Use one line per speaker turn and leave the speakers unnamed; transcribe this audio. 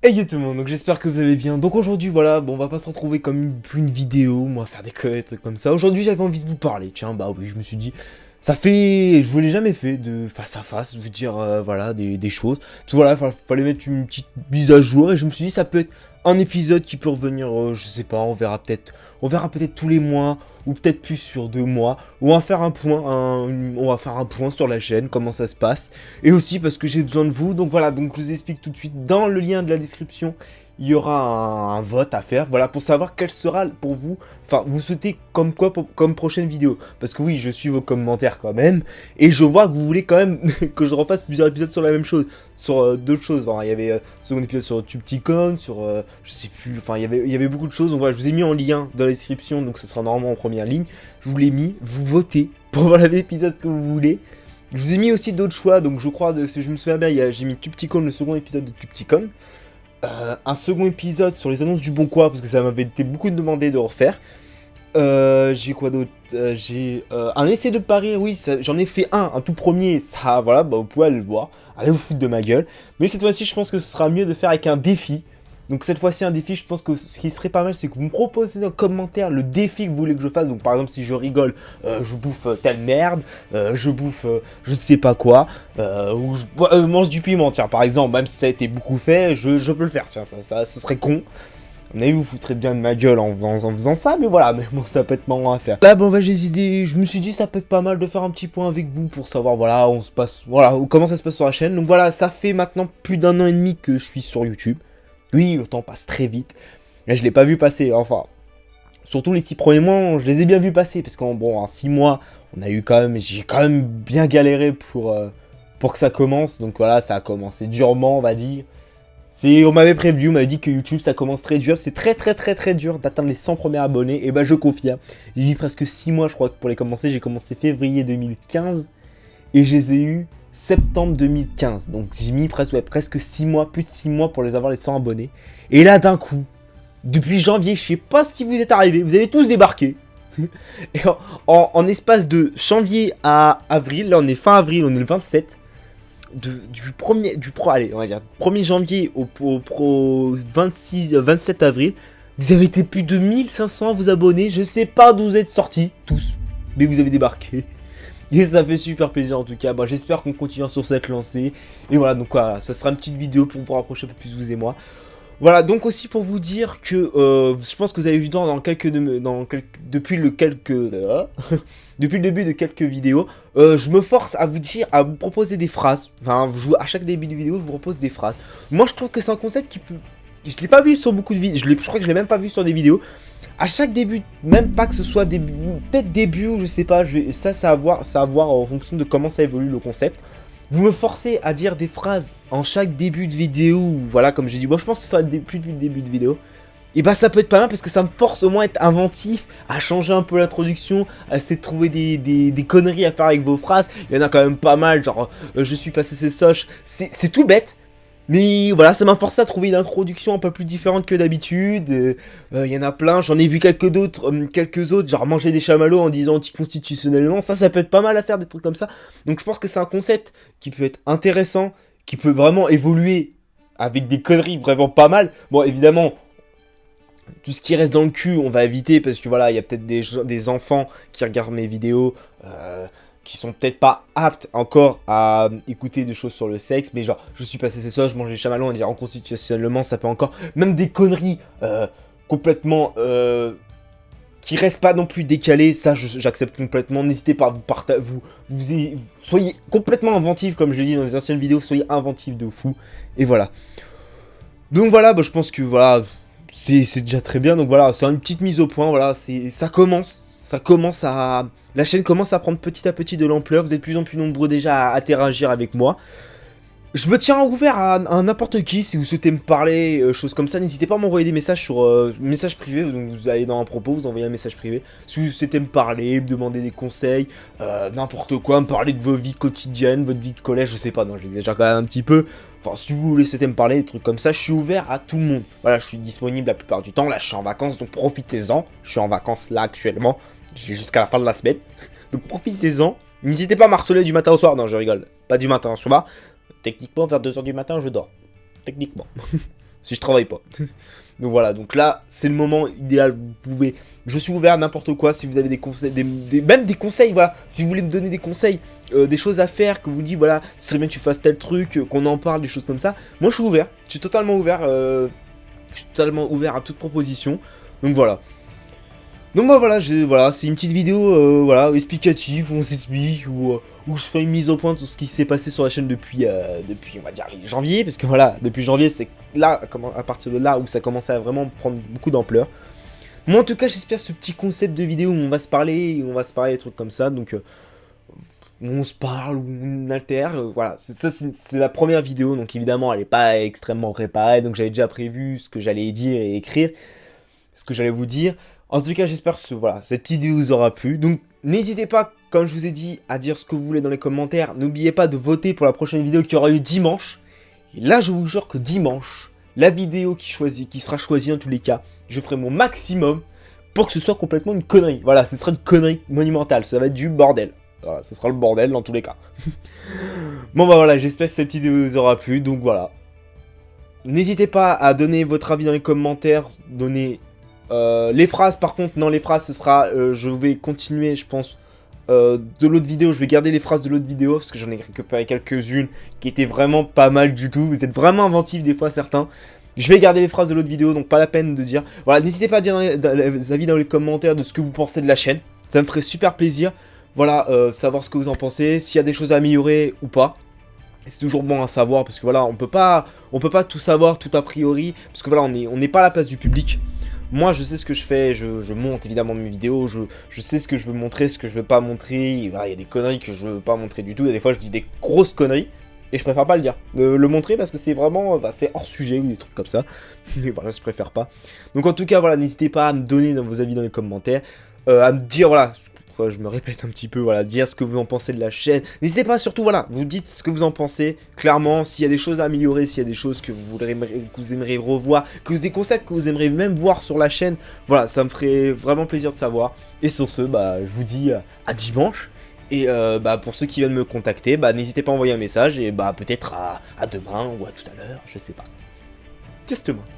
Hey yo tout le monde, donc j'espère que vous allez bien. Donc aujourd'hui voilà, bon on va pas se retrouver comme une vidéo, on va faire des trucs comme ça. Aujourd'hui j'avais envie de vous parler, tiens bah oui je me suis dit, ça fait, je vous l'ai jamais fait de face à face, vous dire voilà des choses. Parce que voilà, fallait mettre une petite mise à jour et je me suis dit ça peut être un épisode qui peut revenir, je sais pas, on verra peut-être tous les mois ou peut-être plus sur 2 mois. Où on va faire un point, on va faire un point sur la chaîne, comment ça se passe. Et aussi parce que j'ai besoin de vous, donc voilà, donc je vous explique tout de suite dans le lien de la description. Il y aura un vote à faire, voilà, pour savoir quel sera pour vous, enfin, vous souhaitez comme quoi, comme prochaine vidéo. Parce que oui, je suis vos commentaires quand même, et je vois que vous voulez quand même que je refasse plusieurs épisodes sur la même chose, sur d'autres choses. Enfin, il y avait second épisode sur Tubticon, sur, je sais plus, enfin, il y avait beaucoup de choses. Donc voilà, je vous ai mis en lien dans la description, donc ce sera normalement en première ligne. Je vous l'ai mis, vous votez pour voir l'épisode que vous voulez. Je vous ai mis aussi d'autres choix, donc je crois, si je me souviens bien, j'ai mis Tubticon, le second épisode de Tubticon. Un second épisode sur les annonces du Bon Coin, parce que ça m'avait été beaucoup demandé de refaire. J'ai quoi d'autre? J'ai un essai de Paris, oui, j'en ai fait un tout premier, ça, voilà, bah, vous pouvez aller le voir. Allez vous foutre de ma gueule. Mais cette fois-ci, je pense que ce sera mieux de faire avec un défi. Donc cette fois-ci, un défi, je pense que ce qui serait pas mal, c'est que vous me proposez dans le commentaire le défi que vous voulez que je fasse. Donc par exemple, si je rigole, je bouffe telle merde, je bouffe je sais pas quoi, ou je mange du piment, tiens, par exemple, même si ça a été beaucoup fait, je peux le faire, tiens, ça ce serait con. À mon avis, vous foutrez bien de ma gueule en faisant ça, mais voilà, mais bon, ça peut être marrant à faire. Là, bon, j'ai des idées, je me suis dit, ça peut être pas mal de faire un petit point avec vous pour savoir, voilà, comment ça se passe sur la chaîne. Donc voilà, ça fait maintenant plus d'1 an et demi que je suis sur YouTube. Oui, le temps passe très vite. Mais je l'ai pas vu passer, enfin, surtout les 6 premiers mois, je les ai bien vus passer, parce qu'en bon, en 6 mois, j'ai quand même bien galéré pour que ça commence. Donc voilà, ça a commencé durement, on va dire. On m'avait prévenu, on m'avait dit que YouTube ça commence très dur, c'est très dur d'atteindre les 100 premiers abonnés, et bah je confirme. J'ai mis presque 6 mois je crois pour les commencer, j'ai commencé février 2015, et je les ai eu septembre 2015, donc j'ai mis presque 6 mois, plus de 6 mois pour les avoir les 100 abonnés. Et là d'un coup, depuis janvier, je sais pas ce qui vous est arrivé, vous avez tous débarqué. Et en espace de janvier à avril, là on est fin avril, on est le 27, allez, on va dire 1er janvier au 27 avril, vous avez été plus de 1500 à vous abonner. Je sais pas d'où vous êtes sortis, tous, mais vous avez débarqué. Et ça fait super plaisir en tout cas. Bah, j'espère qu'on continue sur cette lancée. Et voilà, donc voilà, ça sera une petite vidéo pour vous rapprocher un peu plus vous et moi. Voilà, donc aussi pour vous dire que je pense que vous avez vu depuis le début de quelques vidéos, je me force à vous proposer des phrases. Enfin, à chaque début de vidéo, je vous propose des phrases. Moi, je trouve que c'est un concept qui peut... Je l'ai pas vu sur beaucoup de vidéos, je crois que je l'ai même pas vu sur des vidéos. À chaque début, même pas que ce soit début, peut-être début ou je sais pas, ça à voir en fonction de comment ça évolue le concept. Vous me forcez à dire des phrases en chaque début de vidéo, ou voilà, comme j'ai dit, moi je pense que ça va être depuis le début de vidéo. Et bah ça peut être pas mal parce que ça me force au moins à être inventif, à changer un peu l'introduction, à essayer de trouver des conneries à faire avec vos phrases. Il y en a quand même pas mal, genre je suis passé ces soches, c'est tout bête. Mais voilà, ça m'a forcé à trouver une introduction un peu plus différente que d'habitude. Il y en a plein, j'en ai vu quelques autres, genre manger des chamallows en disant anticonstitutionnellement. Ça peut être pas mal à faire, des trucs comme ça. Donc je pense que c'est un concept qui peut être intéressant, qui peut vraiment évoluer avec des conneries vraiment pas mal. Bon, évidemment, tout ce qui reste dans le cul, on va éviter parce que voilà, il y a peut-être des enfants qui regardent mes vidéos. Qui sont peut-être pas aptes encore à écouter des choses sur le sexe, mais genre, je suis passé ces soins, je mange les chamallows, on dirait constitutionnellement, ça peut encore, même des conneries complètement, qui restent pas non plus décalées, ça j'accepte complètement, n'hésitez pas à soyez complètement inventifs, comme je l'ai dit dans les anciennes vidéos, soyez inventifs de fou, et voilà. Donc voilà, bah, je pense que voilà, c'est déjà très bien, donc voilà, c'est une petite mise au point, voilà, ça commence à... La chaîne commence à prendre petit à petit de l'ampleur, vous êtes de plus en plus nombreux déjà à interagir avec moi. Je me tiens ouvert à n'importe qui, si vous souhaitez me parler, choses comme ça, n'hésitez pas à m'envoyer des messages sur message privé, donc vous allez dans un propos, vous envoyez un message privé. Si vous souhaitez me parler, me demander des conseils, n'importe quoi, me parler de vos vies quotidiennes, votre vie de collège, je sais pas, non, j'exagère quand même un petit peu. Enfin, si vous voulez souhaiter me parler, des trucs comme ça, je suis ouvert à tout le monde. Voilà, je suis disponible la plupart du temps, là je suis en vacances, donc profitez-en. Je suis en vacances là actuellement, jusqu'à la fin de la semaine, donc profitez-en. N'hésitez pas à m'harceler du matin au soir, non je rigole, pas du matin au soir. Techniquement, vers 2 h du matin, je dors. Techniquement. si je travaille pas. Donc voilà, donc là, c'est le moment idéal, vous pouvez... Je suis ouvert à n'importe quoi, si vous avez des conseils, même des conseils, voilà. Si vous voulez me donner des conseils, des choses à faire, que vous dites, voilà, ce serait bien que tu fasses tel truc, qu'on en parle, des choses comme ça. Moi, je suis ouvert, je suis totalement ouvert, à toute proposition. Donc voilà. Donc bah voilà, voilà, c'est une petite vidéo voilà, explicative, où on s'explique, où je fais une mise au point de tout ce qui s'est passé sur la chaîne depuis, on va dire, janvier, parce que voilà, depuis janvier, c'est là, à partir de là, où ça commençait à vraiment prendre beaucoup d'ampleur. Moi en tout cas, j'espère ce petit concept de vidéo où on va se parler, des trucs comme ça, donc où on se parle, où on altère, voilà, c'est la première vidéo, donc évidemment, elle n'est pas extrêmement préparée, donc j'avais déjà prévu ce que j'allais dire et écrire, ce que j'allais vous dire. En tout cas, j'espère que voilà, cette vidéo vous aura plu. Donc, n'hésitez pas, comme je vous ai dit, à dire ce que vous voulez dans les commentaires. N'oubliez pas de voter pour la prochaine vidéo qui aura lieu dimanche. Et là, je vous jure que dimanche, la vidéo qui sera choisie en tous les cas, je ferai mon maximum pour que ce soit complètement une connerie. Voilà, ce sera une connerie monumentale. Ça va être du bordel. Voilà, ce sera le bordel dans tous les cas. Bon, bah voilà, j'espère que cette vidéo vous aura plu. Donc voilà. N'hésitez pas à donner votre avis dans les commentaires. Les phrases, par contre, non, les phrases, ce sera, je vais continuer, je pense, de l'autre vidéo, je vais garder les phrases de l'autre vidéo, parce que j'en ai récupéré quelques-unes qui étaient vraiment pas mal du tout, vous êtes vraiment inventifs des fois, certains. Je vais garder les phrases de l'autre vidéo, donc pas la peine de dire, voilà, n'hésitez pas à dire les avis dans les commentaires de ce que vous pensez de la chaîne, ça me ferait super plaisir, voilà, savoir ce que vous en pensez, s'il y a des choses à améliorer ou pas. C'est toujours bon à savoir, parce que voilà, on peut pas tout savoir, tout a priori, parce que voilà, on n'est pas à la place du public. Moi, je sais ce que je fais, je monte évidemment mes vidéos, je sais ce que je veux montrer, ce que je veux pas montrer. Il y a des conneries que je veux pas montrer du tout. Il y a des fois, je dis des grosses conneries et je préfère pas le dire. Le montrer parce que c'est vraiment, c'est hors sujet ou des trucs comme ça. Mais voilà, je préfère pas. Donc en tout cas, voilà, n'hésitez pas à me donner vos avis dans les commentaires, à me dire, voilà. Je me répète un petit peu, voilà, dire ce que vous en pensez de la chaîne. N'hésitez pas, surtout, voilà, vous dites ce que vous en pensez, clairement, s'il y a des choses à améliorer, s'il y a des choses que vous aimeriez revoir, des concepts que vous aimeriez même voir sur la chaîne, voilà, ça me ferait vraiment plaisir de savoir. Et sur ce, bah, je vous dis à dimanche. Et bah, pour ceux qui viennent me contacter, bah, n'hésitez pas à envoyer un message, et bah, peut-être à demain ou à tout à l'heure, je sais pas. Teste-moi.